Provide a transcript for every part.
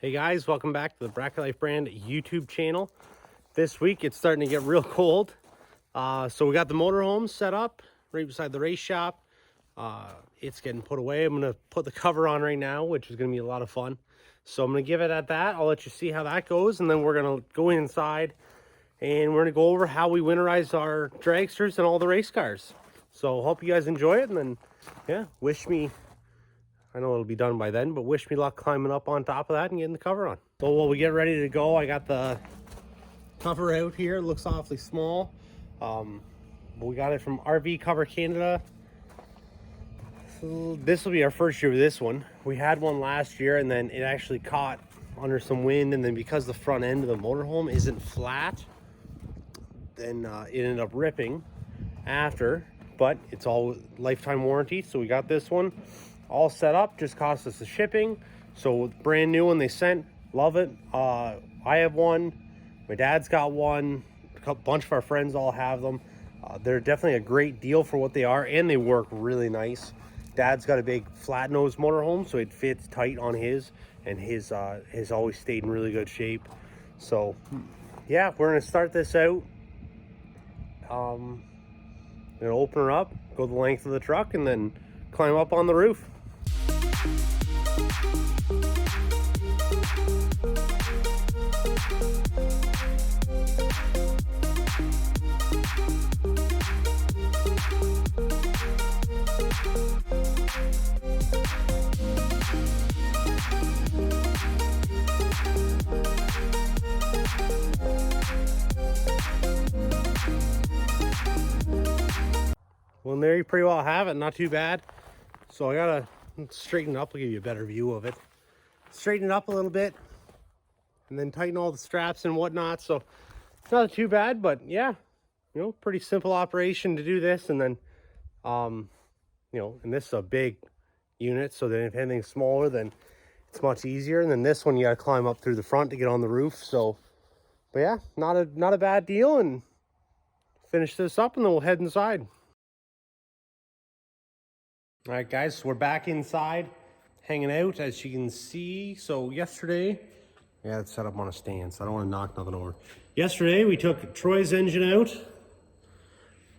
Hey guys, welcome back to the Bracket Life brand YouTube channel. This week it's starting to get real cold. So we got the motorhome set up right beside the race shop. It's getting put away. I'm gonna put the cover on right now, which is gonna be a lot of fun. So I'm gonna give it at that. I'll let you see how that goes, and then we're gonna go inside and we're gonna go over how we winterize our dragsters and all the race cars. So hope you guys enjoy it, and then yeah, I know it'll be done by then, but wish me luck climbing up on top of that and getting the cover on. So while we get ready to go, I got the cover out here. It looks awfully small. But we got it from RV Cover Canada. So this will be our first year with this one. We had one last year and then it actually caught under some wind, and then because the front end of the motorhome isn't flat, then it ended up ripping after, but it's all lifetime warranty. So we got this one all set up, just cost us the shipping. So brand new one they sent, love it. I have one, my dad's got one, a bunch of our friends all have them. They're definitely a great deal for what they are, and they work really nice. Dad's got a big flat nose motorhome, so it fits tight on his, and his has always stayed in really good shape. So yeah, we're gonna start this out. Gonna open her up, go the length of the truck, and then climb up on the roof. Well, there you pretty well have it. Not too bad. So I gotta straighten it up. I'll give you a better view of it. Straighten it up a little bit, and then tighten all the straps and whatnot. So it's not too bad, but yeah, you know, pretty simple operation to do this. And then, you know, and this is a big unit, so then if anything's smaller, then it's much easier. And then this one, you gotta climb up through the front to get on the roof. So, but yeah, not a bad deal. And finish this up, and then we'll head inside. All right, guys, so we're back inside, hanging out, as you can see. So yesterday, yeah, it's set up on a stand, so I don't want to knock nothing over. Yesterday, we took Troy's engine out.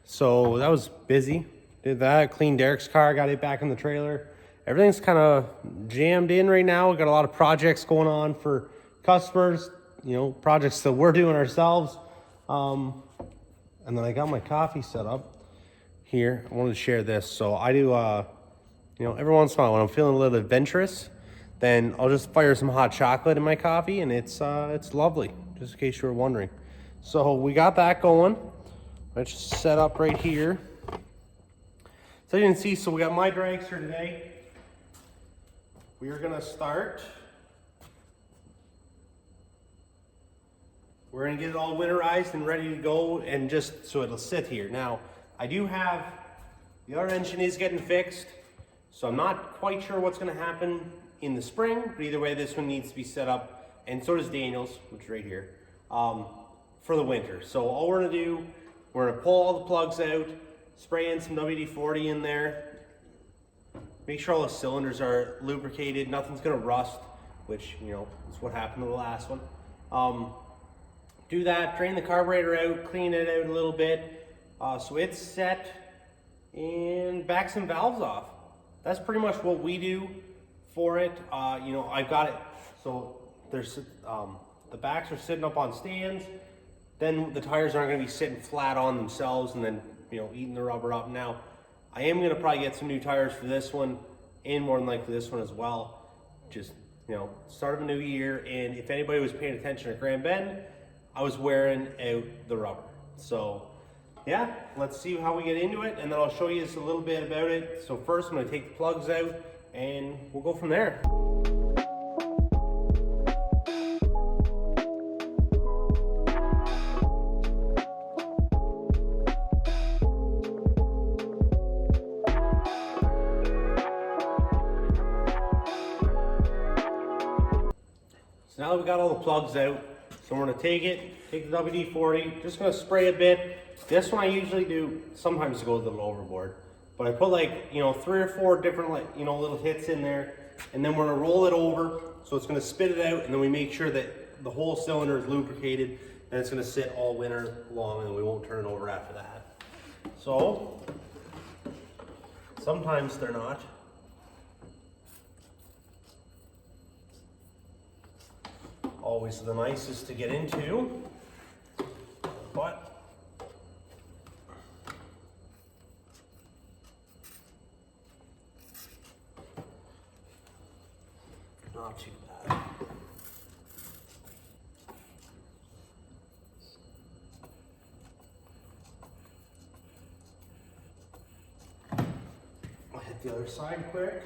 So that was busy. Did that, cleaned Derek's car, got it back in the trailer. Everything's kind of jammed in right now. We got a lot of projects going on for customers, you know, projects that we're doing ourselves. And then I got my coffee set up here. I wanted to share this. So I do, you know, every once in a while when I'm feeling a little adventurous, then I'll just fire some hot chocolate in my coffee, and it's lovely, just in case you were wondering. So we got that going. Let's just set up right here. So you can see, so we got my dragster today. We are gonna start. We're gonna get it all winterized and ready to go, and just so it'll sit here. Now, I do have, the other engine is getting fixed, so I'm not quite sure what's gonna happen in the spring, but either way, this one needs to be set up, and so does Daniel's, which is right here, for the winter. So all we're gonna do, we're gonna pull all the plugs out, spray in some WD-40 in there, make sure all the cylinders are lubricated, nothing's gonna rust, which, you know, is what happened to the last one. Do that, drain the carburetor out, clean it out a little bit, so it's set, and back some valves off. That's pretty much what we do for it. You know, I've got it, so there's, the backs are sitting up on stands, then the tires aren't gonna be sitting flat on themselves and then, you know, eating the rubber up. Now, I am gonna probably get some new tires for this one, and more than likely this one as well. Just, you know, start of a new year, and if anybody was paying attention at Grand Bend, I was wearing out the rubber. So yeah, let's see how we get into it, and then I'll show you just a little bit about it. So first I'm gonna take the plugs out, and we'll go from there. So now that we got all the plugs out, so we're gonna take the WD-40, just gonna spray a bit. This one I usually do, sometimes it goes a little overboard, but I put like, you know, 3 or 4 different, like, you know, little hits in there, and then we're gonna roll it over, so it's gonna spit it out, and then we make sure that the whole cylinder is lubricated, and it's gonna sit all winter long, and we won't turn it over after that. So, sometimes they're not. Always the nicest to get into, but not too bad. I'll hit the other side quick.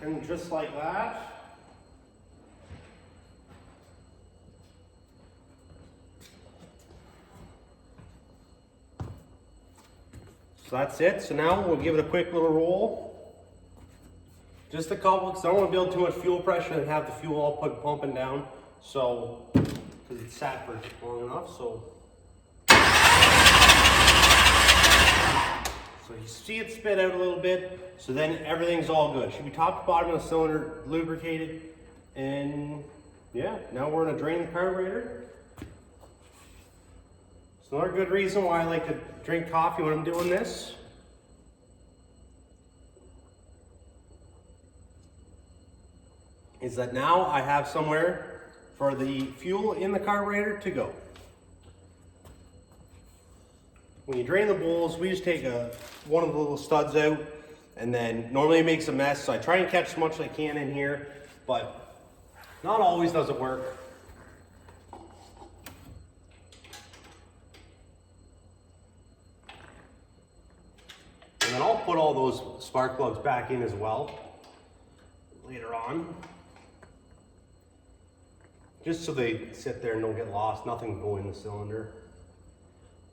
And just like that, so that's it. So now we'll give it a quick little roll. Just a couple, because I don't want to build too much fuel pressure and have the fuel all pumping down. So, because it's sat for long enough. So you see it spit out a little bit, so then everything's all good. Should be top to bottom of the cylinder lubricated, and yeah, now we're gonna drain the carburetor. It's another good reason why I like to drink coffee when I'm doing this. Is that now I have somewhere for the fuel in the carburetor to go. When you drain the bowls, we just take one of the little studs out, and then normally it makes a mess, so I try and catch as much as I can in here, but not always does it work. And then I'll put all those spark plugs back in as well later on, just so they sit there and don't get lost, nothing will go in the cylinder.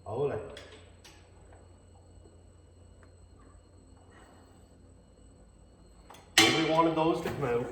Oh, nobody wanted those to come out.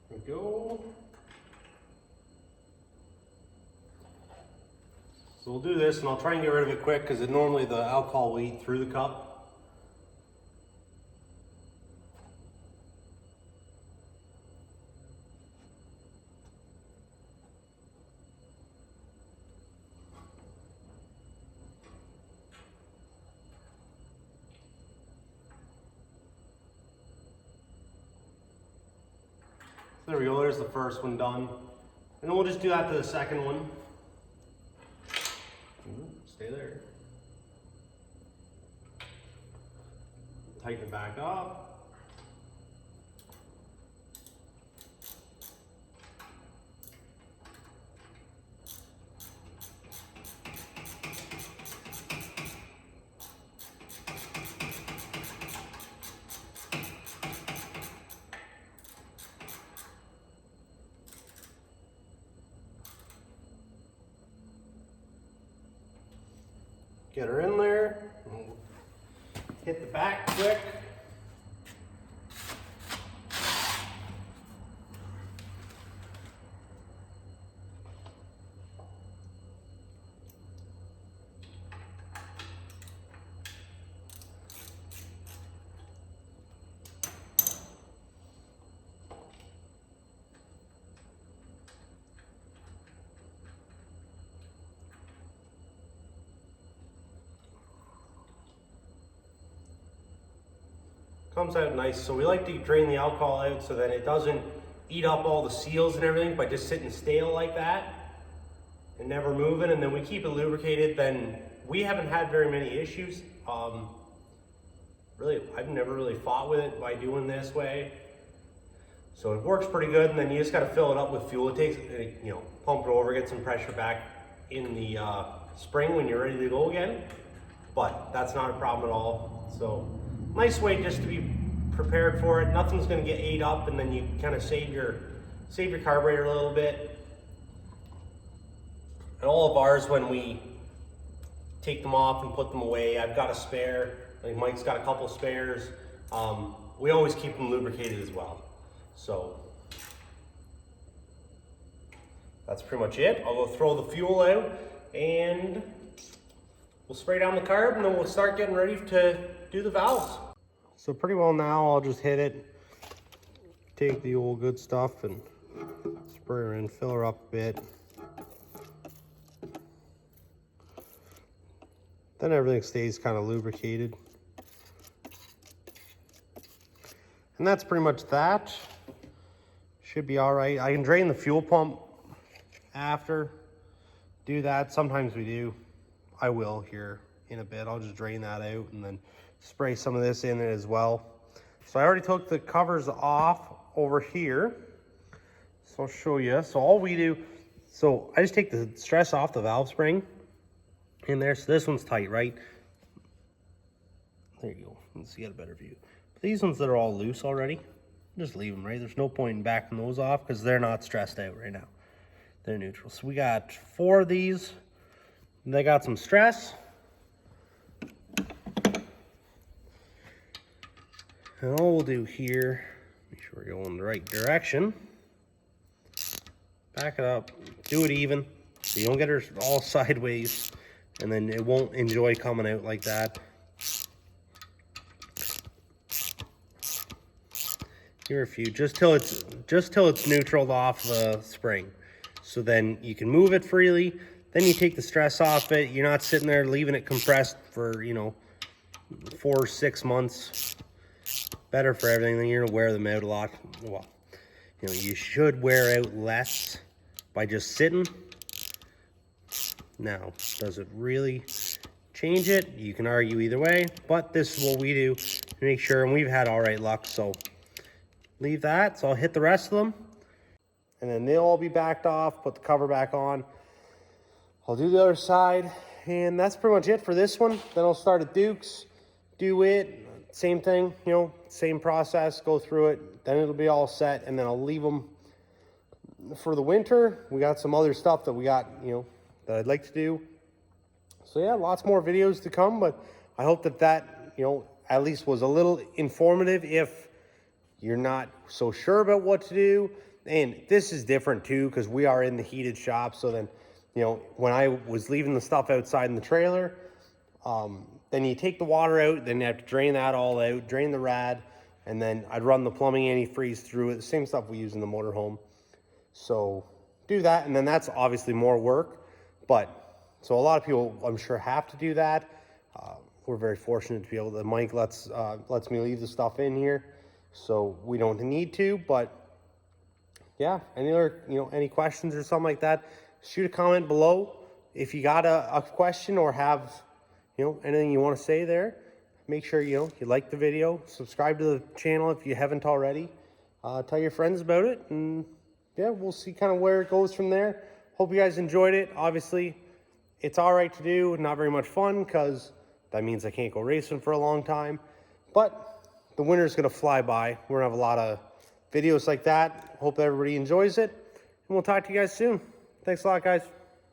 There we go. So we'll do this, and I'll try and get rid of it quick because normally the alcohol will eat through the cup. There we go, there's the first one done. And then we'll just do that to the second one. Stay there. Tighten it back up. Get her in there, hit the back quick. Comes out nice. So we like to drain the alcohol out so that it doesn't eat up all the seals and everything by just sitting stale like that and never moving. And then we keep it lubricated. Then we haven't had very many issues. Really, I've never really fought with it by doing this way. So it works pretty good. And then you just got to fill it up with fuel. It takes, you know, pump it over, get some pressure back in the spring when you're ready to go again. But that's not a problem at all. So nice way just to be prepared for it. Nothing's going to get ate up, and then you kind of save your carburetor a little bit. And all of ours, when we take them off and put them away, I've got a spare. I think Mike's got a couple spares. We always keep them lubricated as well. So that's pretty much it. I'll go throw the fuel out and we'll spray down the carb, and then we'll start getting ready to do the valves. So pretty well now, I'll just hit it, take the old good stuff and spray her in, fill her up a bit. Then everything stays kind of lubricated. And that's pretty much that. Should be all right. I can drain the fuel pump after. Do that. Sometimes we do. I will here in a bit. I'll just drain that out and then spray some of this in it as well. So I already took the covers off over here. So I'll show you. So all we do, so I just take the stress off the valve spring in there. So this one's tight, right? There you go. Let's get a better view. But these ones that are all loose already, just leave them, right? There's no point in backing those off because they're not stressed out right now. They're neutral. So we got 4 of these. They got some stress. And all we'll do here, make sure we're going the right direction. Back it up, do it even, so you don't get her all sideways, and then it won't enjoy coming out like that. Give her a few, just till it's neutraled off the spring. So then you can move it freely. Then you take the stress off it. You're not sitting there leaving it compressed for, you know, 4 or 6 months. Better for everything. Then you're gonna wear them out a lot. Well, you know, you should wear out less by just sitting. Now, does it really change it? You can argue either way, but this is what we do to make sure, and we've had all right luck. So leave that. So I'll hit the rest of them, and then they'll all be backed off. Put the cover back on. I'll do the other side, and that's pretty much it for this one. Then I'll start at Duke's, do it, same thing, you know, same process, go through it, then it'll be all set, and then I'll leave them for the winter. We got some other stuff that we got, you know, that I'd like to do. So yeah, lots more videos to come, but I hope that, you know, at least was a little informative if you're not so sure about what to do. And this is different too, because we are in the heated shop, so then, you know, when I was leaving the stuff outside in the trailer, then you take the water out, then you have to drain that all out, drain the rad, and then I'd run the plumbing antifreeze through it, the same stuff we use in the motorhome. So do that, and then that's obviously more work, but so a lot of people, I'm sure, have to do that. We're very fortunate to be able to, Mike lets me leave the stuff in here, so we don't need to, but yeah, any questions or something like that, shoot a comment below. If you got a question or have, you know, anything you want to say there, make sure, you know, you like the video, subscribe to the channel if you haven't already, tell your friends about it, and yeah, we'll see kind of where it goes from there. Hope you guys enjoyed it. Obviously, it's all right to do, not very much fun, because that means I can't go racing for a long time, but the winter's going to fly by. We're going to have a lot of videos like that. Hope everybody enjoys it, and we'll talk to you guys soon. Thanks a lot, guys.